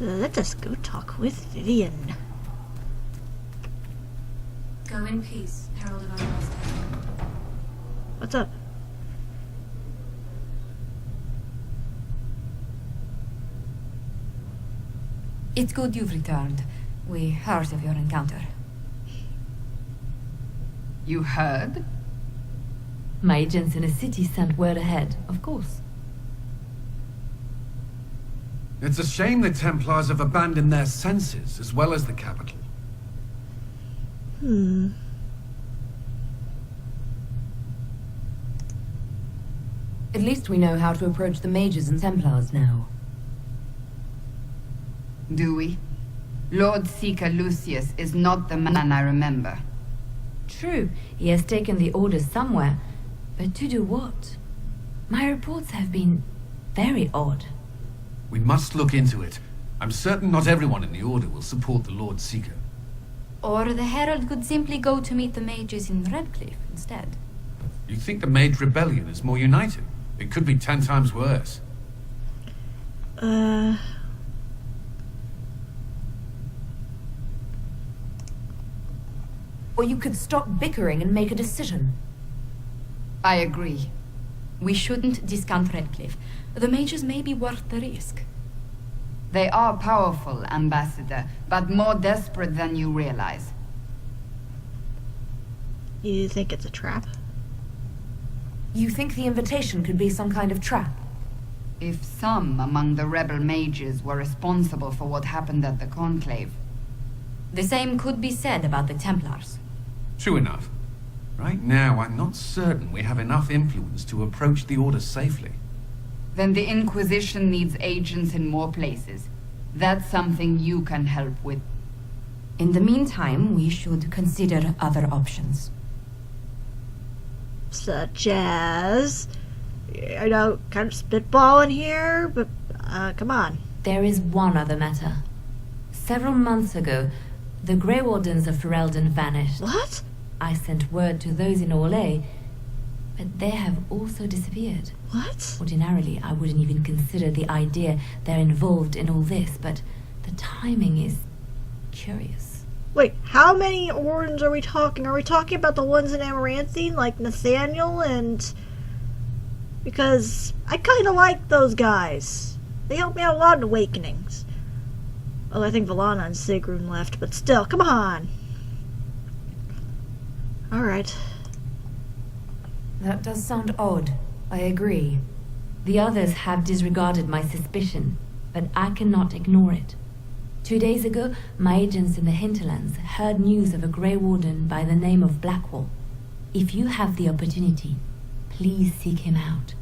So let us go talk with Vivian. Go in peace, Herald of our Master. What's up? It's good you've returned. We heard of your encounter. You heard? My agents in the city sent word ahead, of course. It's a shame the Templars have abandoned their senses, as well as the capital. At least we know how to approach the mages and Templars now. Do we? Lord Seeker Lucius is not the man I remember. True, he has taken the orders somewhere, but to do what? My reports have been very odd. We must look into it. I'm certain not everyone in the Order will support the Lord Seeker. Or the Herald could simply go to meet the mages in Redcliffe instead. You think the Mage Rebellion is more united? It could be 10 times worse. Or you could stop bickering and make a decision. I agree. We shouldn't discount Redcliffe. The mages may be worth the risk. They are powerful, Ambassador, but more desperate than you realize. You think it's a trap? You think the invitation could be some kind of trap? If some among the rebel mages were responsible for what happened at the Conclave. The same could be said about the Templars. True enough. Right now, I'm not certain we have enough influence to approach the Order safely. Then the Inquisition needs agents in more places. That's something you can help with. In the meantime, we should consider other options. Such as... I know, kind of spitballing here, but come on. There is one other matter. Several months ago, the Grey Wardens of Ferelden vanished. What? I sent word to those in Orlais, but they have also disappeared. What? Ordinarily, I wouldn't even consider the idea they're involved in all this, but the timing is curious. Wait, how many Wardens are we talking? Are we talking about the ones in Amaranthine, like Nathaniel and... Because I kind of like those guys. They helped me out a lot in Awakenings. Oh, I think Leliana and Sigrun left, but still, come on. Alright. That does sound odd. I agree. The others have disregarded my suspicion, but I cannot ignore it. 2 days ago, my agents in the hinterlands heard news of a Grey Warden by the name of Blackwall. If you have the opportunity, please seek him out.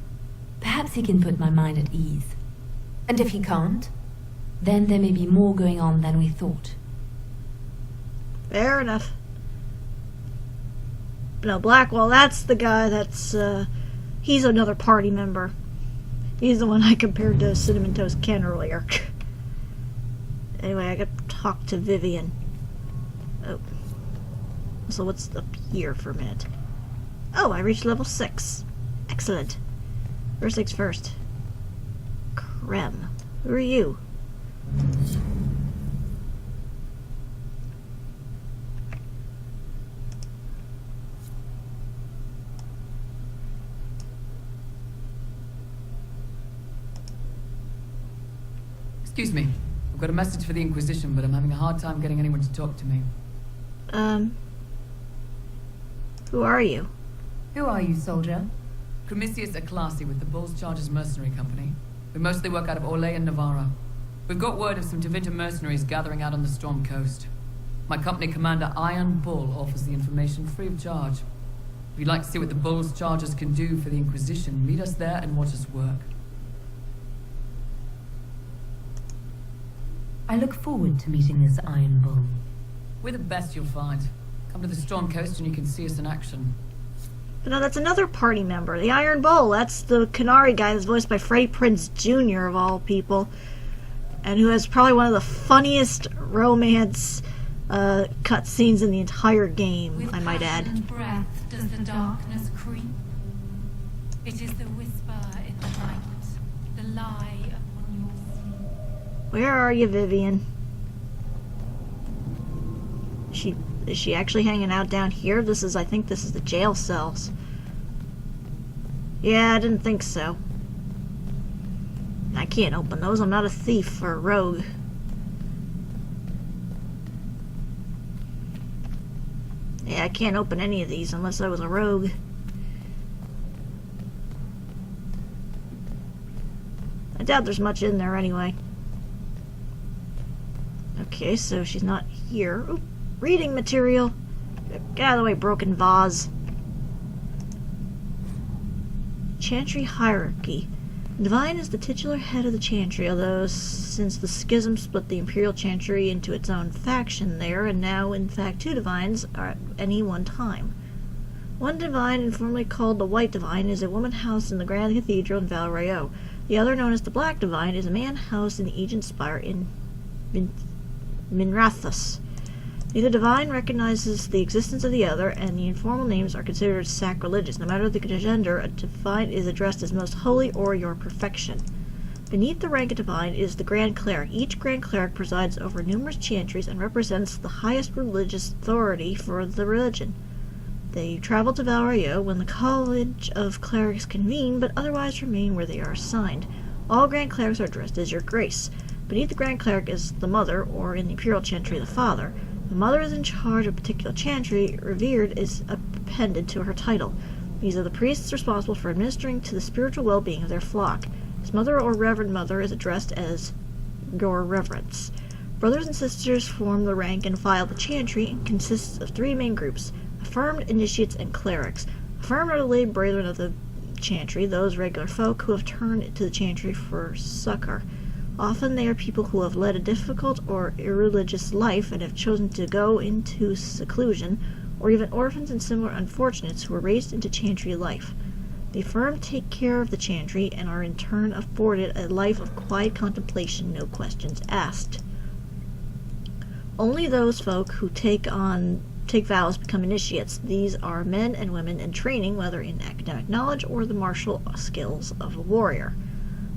Perhaps he can put my mind at ease. And if he can't, then there may be more going on than we thought. Fair enough. No, Blackwall, that's the guy that's, he's another party member. He's the one I compared to Cinnamon Toast Ken earlier. Anyway, I gotta talk to Vivian. Oh. So what's up here for a minute? Oh, I reached level 6. Excellent. First things first. Krem. Who are you? Excuse me. I've got a message for the Inquisition, but I'm having a hard time getting anyone to talk to me. Who are you? Who are you, soldier? Cremisius Aclasi with the Bulls Chargers Mercenary Company. We mostly work out of Orlais and Navarra. We've got word of some Tevinter mercenaries gathering out on the Storm Coast. My company commander, Iron Bull, offers the information free of charge. If you'd like to see what the Bulls Chargers can do for the Inquisition, meet us there and watch us work. I look forward to meeting this Iron Bull. We're the best you'll find. Come to the Storm Coast and you can see us in action. But no, that's another party member. The Iron Bull. That's the Canary guy that's voiced by Freddie Prinze Jr. of all people. And who has probably one of the funniest romance cutscenes in the entire game, I might add. With passion and breath does the darkness creep. It is the whisper in the night, the lie upon your sleep. Where are you, Vivian? Is she actually hanging out down here? I think this is the jail cells. Yeah, I didn't think so. I can't open those. I'm not a thief or a rogue. Yeah, I can't open any of these unless I was a rogue. I doubt there's much in there anyway. Okay, so she's not here. Ooh, reading material. Get out of the way, broken vase. Chantry hierarchy. Divine is the titular head of the Chantry, although since the schism split the Imperial Chantry into its own faction there, and now in fact 2 Divines are at any one time. One Divine, informally called the White Divine, is a woman housed in the Grand Cathedral in Val Rayo. The other, known as the Black Divine, is a man housed in the Aegis Spire in Minrathus. Neither divine recognizes the existence of the other, and the informal names are considered sacrilegious. No matter the gender, a divine is addressed as most holy or your perfection. Beneath the rank of divine is the Grand Cleric. Each Grand Cleric presides over numerous chantries and represents the highest religious authority for the religion. They travel to Val Rayo when the College of Clerics convene, but otherwise remain where they are assigned. All Grand Clerics are addressed as Your Grace. Beneath the Grand Cleric is the Mother, or in the Imperial Chantry, the Father. The Mother is in charge of a particular chantry. Revered is appended to her title. These are the priests responsible for administering to the spiritual well-being of their flock. His Mother or Reverend Mother is addressed as Your Reverence. Brothers and sisters form the rank and file of the chantry and consists of 3 main groups: affirmed, initiates, and clerics. Affirmed are the lay brethren of the chantry, those regular folk who have turned to the chantry for succor. Often they are people who have led a difficult or irreligious life and have chosen to go into seclusion, or even orphans and similar unfortunates who were raised into chantry life. The affirmed take care of the chantry and are in turn afforded a life of quiet contemplation, no questions asked. Only those folk who take vows become initiates. These are men and women in training, whether in academic knowledge or the martial skills of a warrior.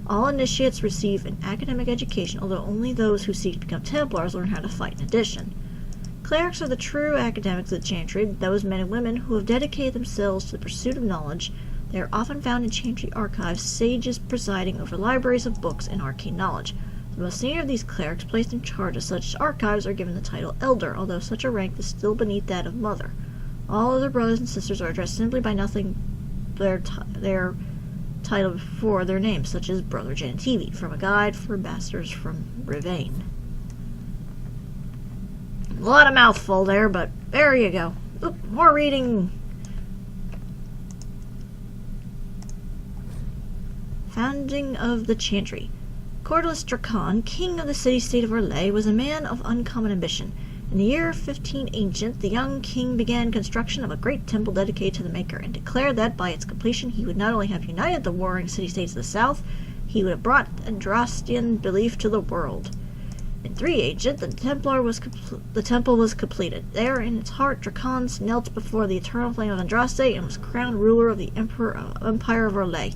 All initiates receive an academic education, although only those who seek to become Templars learn how to fight in addition. Clerics are the true academics of the chantry, those men and women who have dedicated themselves to the pursuit of knowledge. They are often found in chantry archives, sages presiding over libraries of books and arcane knowledge. The most senior of these clerics, placed in charge of such archives, are given the title Elder, although such a rank is still beneath that of Mother. All other brothers and sisters are addressed simply by nothing their title before their names, such as Brother Genitivi, from a guide for ambassadors from Rivain. A lot of mouthful there, but there you go. Oop, more reading. Founding of the Chantry. Cordelis Dracon, king of the city-state of Orlais, was a man of uncommon ambition. In the year 15 Ancient, the young king began construction of a great temple dedicated to the Maker, and declared that by its completion he would not only have united the warring city-states of the south, he would have brought Andrastian belief to the world. In 3 Ancient, the temple was completed. There, in its heart, Dracon knelt before the eternal flame of Andraste and was crowned ruler of the Empire of Orlais.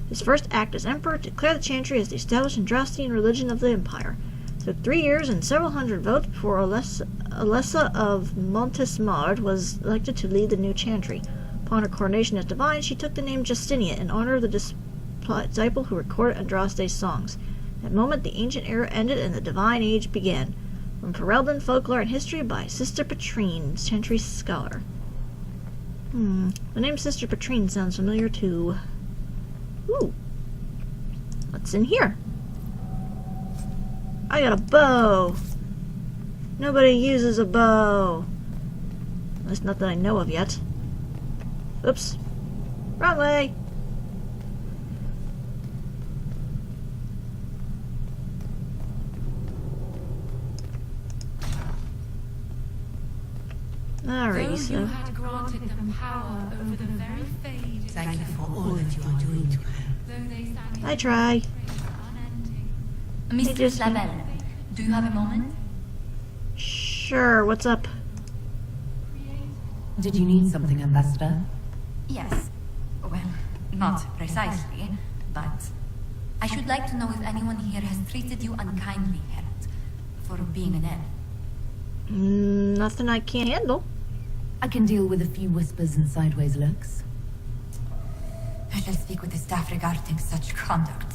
His first act as emperor declared the chantry as the established Andrastian religion of the empire. It took 3 years and several hundred votes before Alessa of Montesmard was elected to lead the new chantry. Upon her coronation as divine, she took the name Justinia in honor of the disciple who recorded Andraste's songs. At that moment, the ancient era ended and the divine age began. From Ferelden Folklore and History by Sister Petrine, chantry scholar. The name Sister Petrine sounds familiar too. Ooh. What's in here? I got a bow. Nobody uses a bow. At least not that I know of yet. Oops. Wrong way. Alrighty, so. You had granted them power over the very fade. Thank you for all that you are doing to her. Though they stand I try. unending. Mistress Lavelle, do you have a moment? Sure, what's up? Did you need something, Ambassador? Yes. Well, not precisely, but I should like to know if anyone here has treated you unkindly, Herald, for being an elf. Nothing I can't handle. I can deal with a few whispers and sideways looks. I shall speak with the staff regarding such conduct.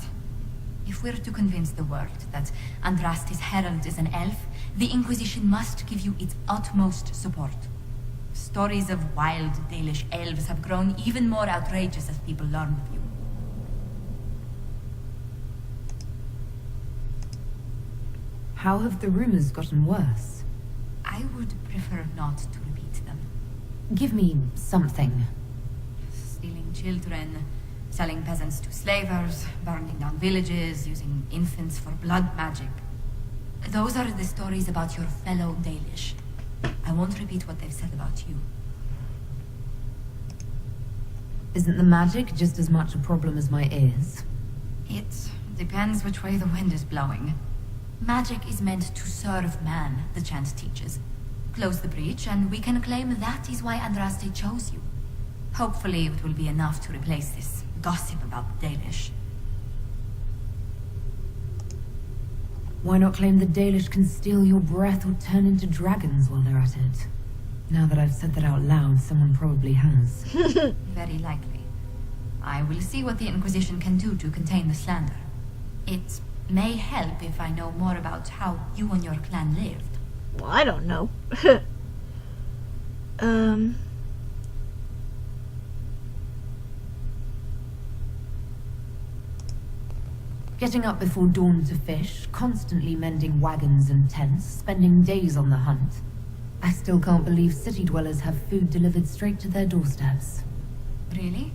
If we're to convince the world that Andraste's herald is an elf, the Inquisition must give you its utmost support. Stories of wild Dalish elves have grown even more outrageous as people learn of you. How have the rumors gotten worse? I would prefer not to repeat them. Give me something. Stealing children, selling peasants to slavers, burning down villages, using infants for blood magic. Those are the stories about your fellow Dalish. I won't repeat what they've said about you. Isn't the magic just as much a problem as my ears? It depends which way the wind is blowing. Magic is meant to serve man, the chant teaches. Close the breach, and we can claim that is why Andraste chose you. Hopefully it will be enough to replace this gossip about the Dalish. Why not claim the Dalish can steal your breath or turn into dragons while they're at it? Now that I've said that out loud, someone probably has. Very likely. I will see what the Inquisition can do to contain the slander. It may help if I know more about how you and your clan lived. Well, I don't know. Getting up before dawn to fish, constantly mending wagons and tents, spending days on the hunt. I still can't believe city dwellers have food delivered straight to their doorsteps. Really?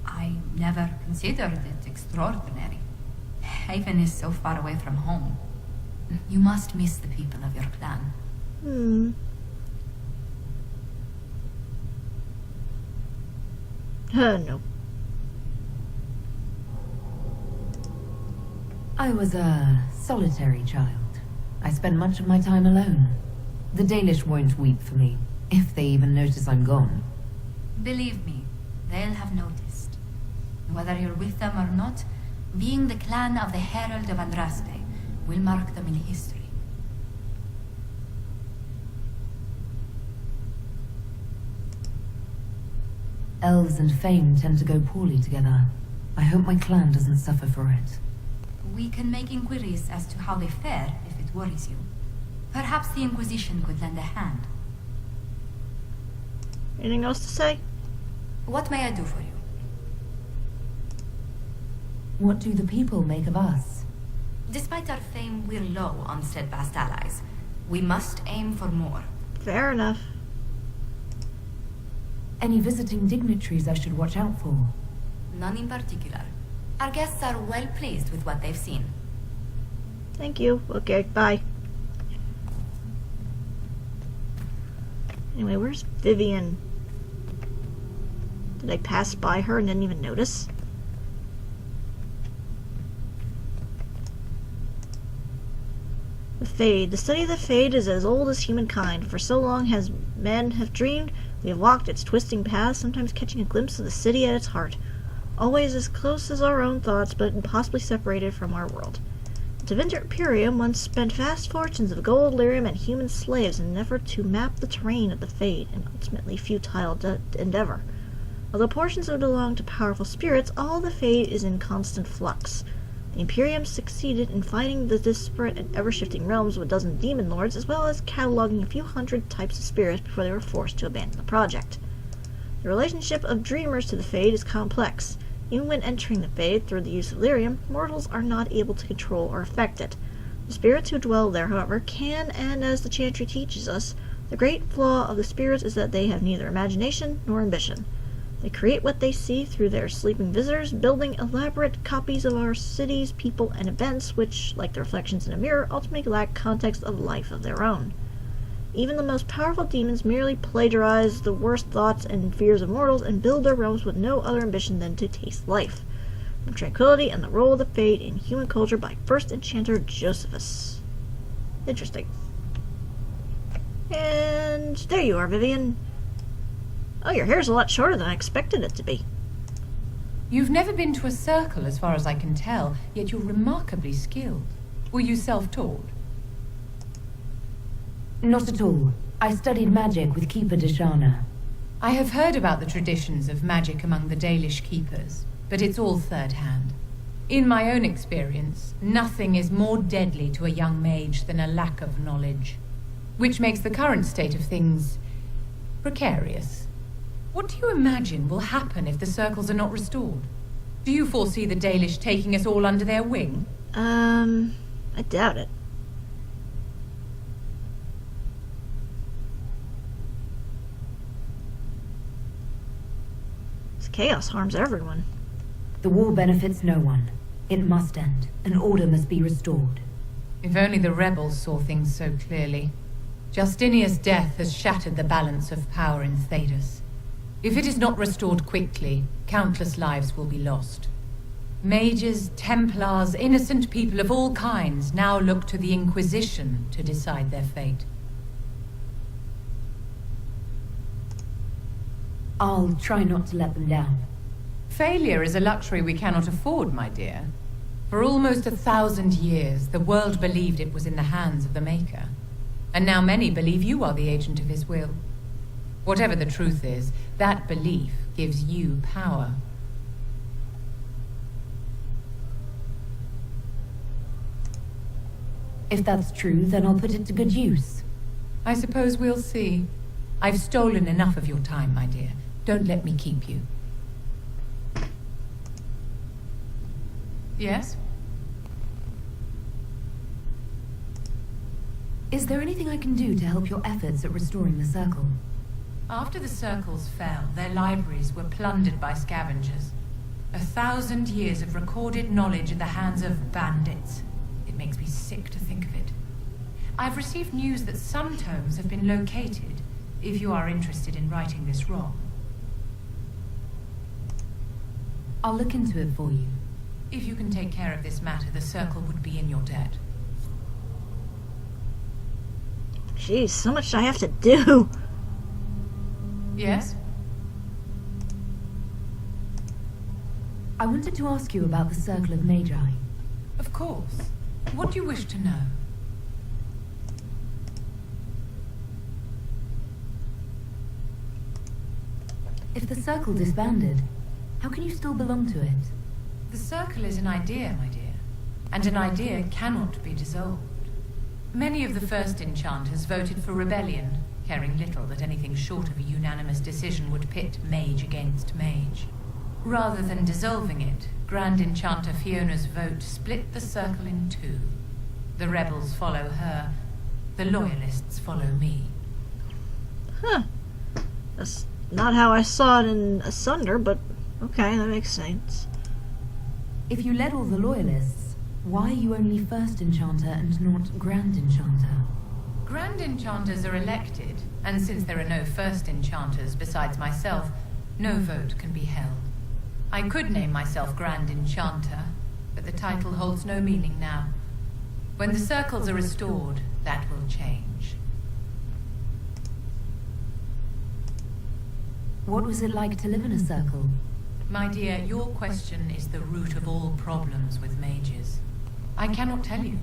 I never considered it extraordinary. Haven is so far away from home. You must miss the people of your clan. No. I was a solitary child. I spent much of my time alone. The Dalish won't weep for me, if they even notice I'm gone. Believe me, they'll have noticed. Whether you're with them or not, being the clan of the Herald of Andraste will mark them in history. Elves and fame tend to go poorly together. I hope my clan doesn't suffer for it. We can make inquiries as to how they fare if it worries you. Perhaps the Inquisition could lend a hand. Anything else to say? What may I do for you? What do the people make of us? Despite our fame, we're low on steadfast allies. We must aim for more. Fair enough. Any visiting dignitaries I should watch out for? None in particular. Our guests are well pleased with what they've seen. Thank you. Okay, bye. Anyway, where's Vivian? Did I pass by her and didn't even notice? The Fade. The study of the Fade is as old as humankind. For so long as men have dreamed, we have walked its twisting paths, sometimes catching a glimpse of the city at its heart. Always as close as our own thoughts, but impossibly separated from our world. The Tevinter Imperium once spent vast fortunes of gold, lyrium, and human slaves in an effort to map the terrain of the Fade, an ultimately futile endeavor. Although portions of it belong to powerful spirits, all the Fade is in constant flux. The Imperium succeeded in fighting the disparate and ever-shifting realms of a dozen demon lords, as well as cataloging a few hundred types of spirits before they were forced to abandon the project. The relationship of dreamers to the Fade is complex. Even when entering the Fade through the use of lyrium, mortals are not able to control or affect it. The spirits who dwell there, however, can, and as the Chantry teaches us, the great flaw of the spirits is that they have neither imagination nor ambition. They create what they see through their sleeping visitors, building elaborate copies of our cities, people, and events which, like the reflections in a mirror, ultimately lack context of life of their own. Even the most powerful demons merely plagiarize the worst thoughts and fears of mortals and build their realms with no other ambition than to taste life. From Tranquility and the Role of the Fade in Human Culture by First Enchanter Josephus. Interesting. And there you are, Vivian. Oh, your hair's a lot shorter than I expected it to be. You've never been to a circle, as far as I can tell, yet you're remarkably skilled. Were you self-taught? Not at all. I studied magic with Keeper Deshana. I have heard about the traditions of magic among the Dalish keepers, but it's all third-hand. In my own experience, nothing is more deadly to a young mage than a lack of knowledge, which makes the current state of things precarious. What do you imagine will happen if the circles are not restored? Do you foresee the Dalish taking us all under their wing? I doubt it. This chaos harms everyone. The war benefits no one. It must end, and order must be restored. If only the rebels saw things so clearly. Justinia's death has shattered the balance of power in Thedas. If it is not restored quickly, countless lives will be lost. Mages, Templars, innocent people of all kinds now look to the Inquisition to decide their fate. I'll try not to let them down. Failure is a luxury we cannot afford, my dear. For almost 1,000 years, the world believed it was in the hands of the Maker. And now many believe you are the agent of his will. Whatever the truth is, that belief gives you power. If that's true, then I'll put it to good use. I suppose we'll see. I've stolen enough of your time, my dear. Don't let me keep you. Yes? Is there anything I can do to help your efforts at restoring the circle? After the circles fell, their libraries were plundered by scavengers. 1,000 years of recorded knowledge in the hands of bandits. It makes me sick to think of it. I've received news that some tomes have been located, if you are interested in righting this wrong. I'll look into it for you. If you can take care of this matter, the circle would be in your debt. Jeez, so much I have to do. Yes? I wanted to ask you about the Circle of Magi. Of course. What do you wish to know? If the Circle disbanded, how can you still belong to it? The circle is an idea, my dear, and an idea cannot be dissolved. Many of the first enchanters voted for rebellion, caring little that anything short of a unanimous decision would pit mage against mage. Rather than dissolving it, Grand Enchanter Fiona's vote split the circle in two. The rebels follow her, the loyalists follow me. Huh. That's not how I saw it in Asunder, but okay, that makes sense. If you led all the loyalists, why are you only First Enchanter and not Grand Enchanter? Grand Enchanters are elected, and since there are no First Enchanters besides myself, no vote can be held. I could name myself Grand Enchanter, but the title holds no meaning now. When the circles are restored, that will change. What was it like to live in a circle? My dear, your question is the root of all problems with mages. I cannot tell you.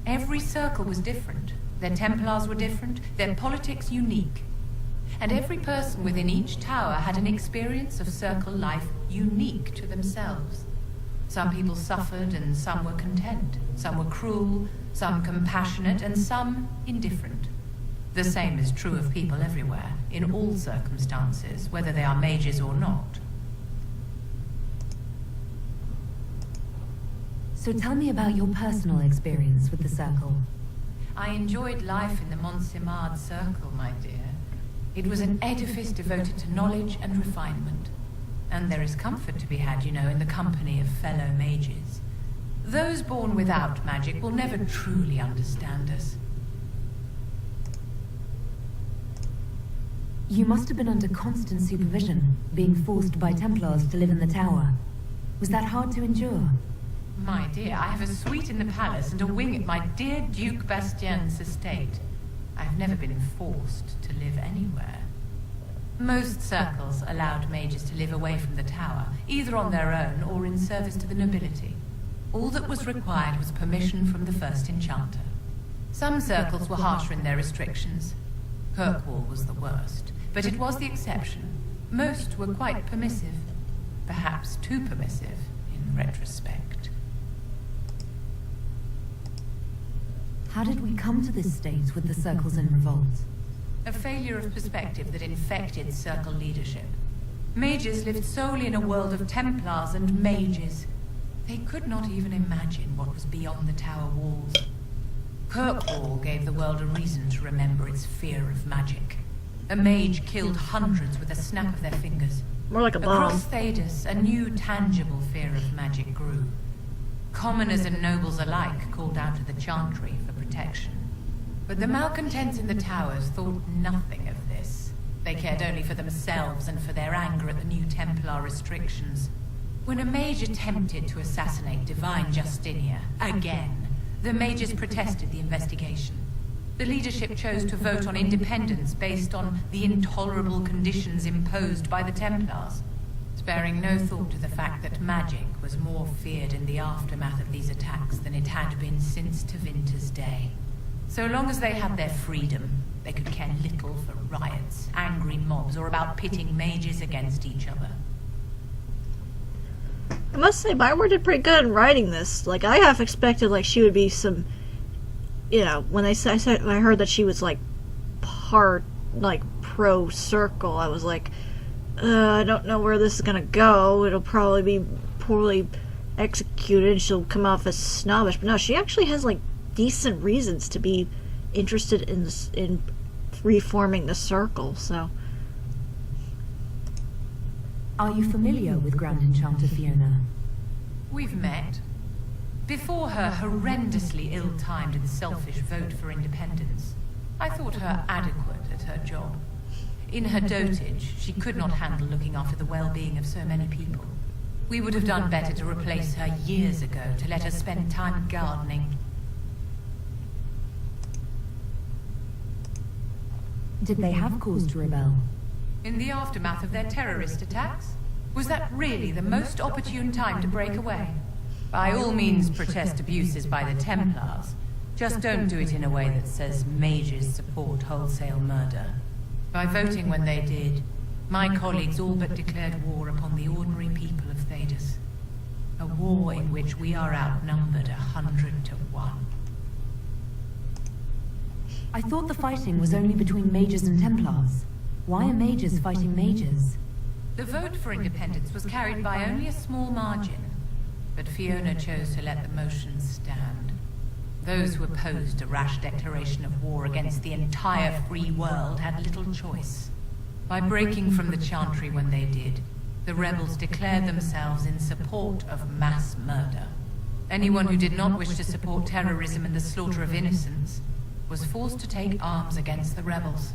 Every circle was different. Their Templars were different, their politics unique. And every person within each tower had an experience of circle life unique to themselves. Some people suffered and some were content. Some were cruel, some compassionate, and some indifferent. The same is true of people everywhere, in all circumstances, whether they are mages or not. So tell me about your personal experience with the Circle. I enjoyed life in the Montsimard Circle, my dear. It was an edifice devoted to knowledge and refinement. And there is comfort to be had, you know, in the company of fellow mages. Those born without magic will never truly understand us. You must have been under constant supervision, being forced by Templars to live in the tower. Was that hard to endure? My dear, I have a suite in the palace and a wing at my dear Duke Bastien's estate. I have never been forced to live anywhere. Most circles allowed mages to live away from the tower, either on their own or in service to the nobility. All that was required was permission from the first enchanter. Some circles were harsher in their restrictions. Kirkwall was the worst, but it was the exception. Most were quite permissive. Perhaps too permissive, in retrospect. How did we come to this state with the circles in revolt? A failure of perspective that infected circle leadership. Mages lived solely in a world of Templars and mages. They could not even imagine what was beyond the tower walls. Kirkwall gave the world a reason to remember its fear of magic. A mage killed hundreds with a snap of their fingers. More like a bomb. Across Thedas, a new tangible fear of magic grew. Commoners and nobles alike called out to the Chantry for protection. But the malcontents in the towers thought nothing of this. They cared only for themselves and for their anger at the new Templar restrictions. When a mage attempted to assassinate Divine Justinia, again, the mages protested the investigation. The leadership chose to vote on independence based on the intolerable conditions imposed by the Templars, sparing no thought to the fact that magic was more feared in the aftermath of these attacks than it had been since Tevinter's day. So long as they had their freedom, they could care little for riots, angry mobs, or about pitting mages against each other. I must say, Bioware did pretty good in writing this. Like, I half expected, like, she would be some, you know, when I heard that she was, like, part, like, pro-circle, I was like, I don't know where this is gonna go. It'll probably be poorly executed. She'll come off as snobbish. But no, she actually has, like, decent reasons to be interested in this, in reforming the circle, so. Are you familiar with Grand Enchanter Fiona? We've met. Before her horrendously ill-timed and selfish vote for independence, I thought her adequate at her job. In her dotage, she could not handle looking after the well-being of so many people. We would have done better to replace her years ago, to let her spend time gardening. Did they have cause to rebel? In the aftermath of their terrorist attacks? Was that really the most opportune time to break away? By all means protest abuses by the Templars. Just don't do it in a way that says mages support wholesale murder. By voting when they did, my colleagues all but declared war upon the ordinary people of Thedas. A war in which we are outnumbered 100 to 1. I thought the fighting was only between mages and Templars. Why are mages fighting mages? The vote for independence was carried by only a small margin, but Fiona chose to let the motion stand. Those who opposed a rash declaration of war against the entire free world had little choice. By breaking from the Chantry when they did, the rebels declared themselves in support of mass murder. Anyone who did not wish to support terrorism and the slaughter of innocents was forced to take arms against the rebels.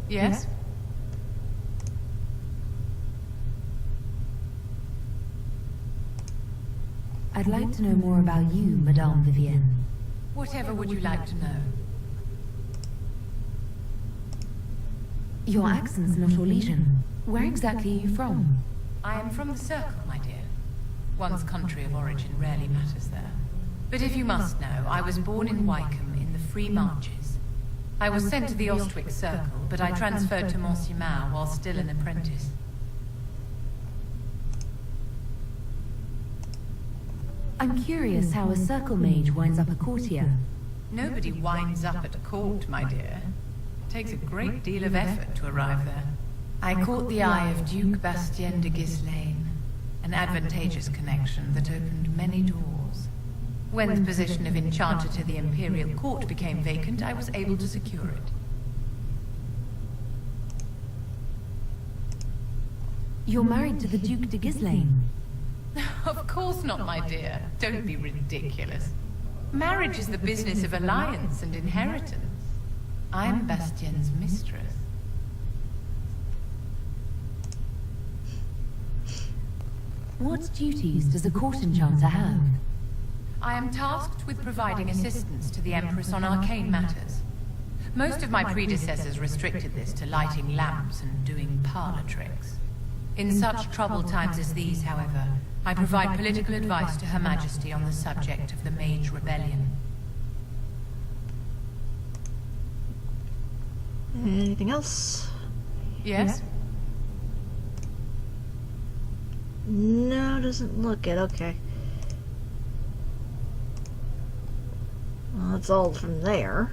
Yes? I'd like to know more about you, Madame Vivienne. Whatever would you like to know? Your accent's not Orlesian. Where exactly are you from? I am from the Circle, my dear. One's country of origin rarely matters there. But if you must know, I was born in Wycombe in the Free Marches. I was sent to the Ostwick Circle, but I transferred to Monsignor while still an apprentice. I'm curious how a circle mage winds up a courtier. Nobody winds up at court, my dear. It takes a great deal of effort to arrive there. I caught the eye of Duke Bastien de Ghislaine, an advantageous connection that opened many doors. When the position of Enchanter to the Imperial Court became vacant, I was able to secure it. You're married to the Duke de Ghislaine. Of course not, my dear. Don't be ridiculous. Marriage is the business of alliance and inheritance. I'm Bastien's mistress. What duties does a court enchanter have? I am tasked with providing assistance to the Empress on arcane matters. Most of my predecessors restricted this to lighting lamps and doing parlor tricks. In such troubled times as these, however, I provide political advice to Her Majesty on the subject of the Mage Rebellion. Anything else? Yes? No, doesn't look it. Okay. Well, that's all from there.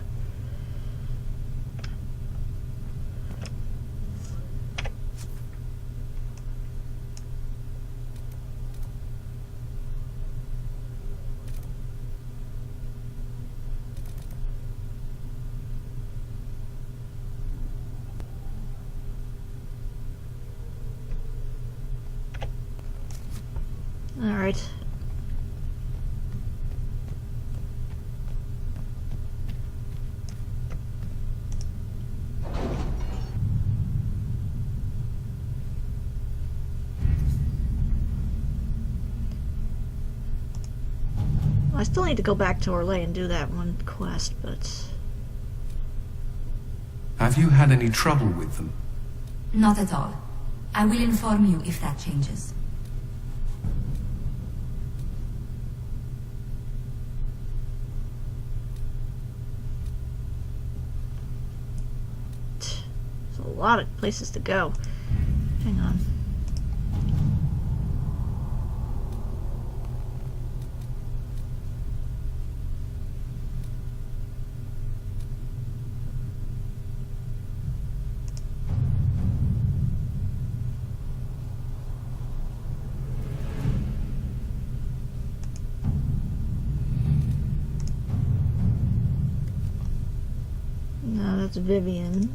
All right. I still need to go back to Orlais and do that one quest, but... Have you had any trouble with them? Not at all. I will inform you if that changes. There's a lot of places to go. Hang on. No, that's Vivian.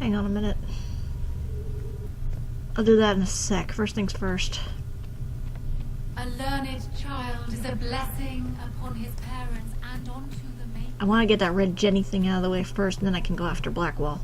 Hang on a minute. I'll do that in a sec. First things first. A learned child is a blessing upon his parents and onto the maker. I want to get that red Jenny thing out of the way first, and then I can go after Blackwall.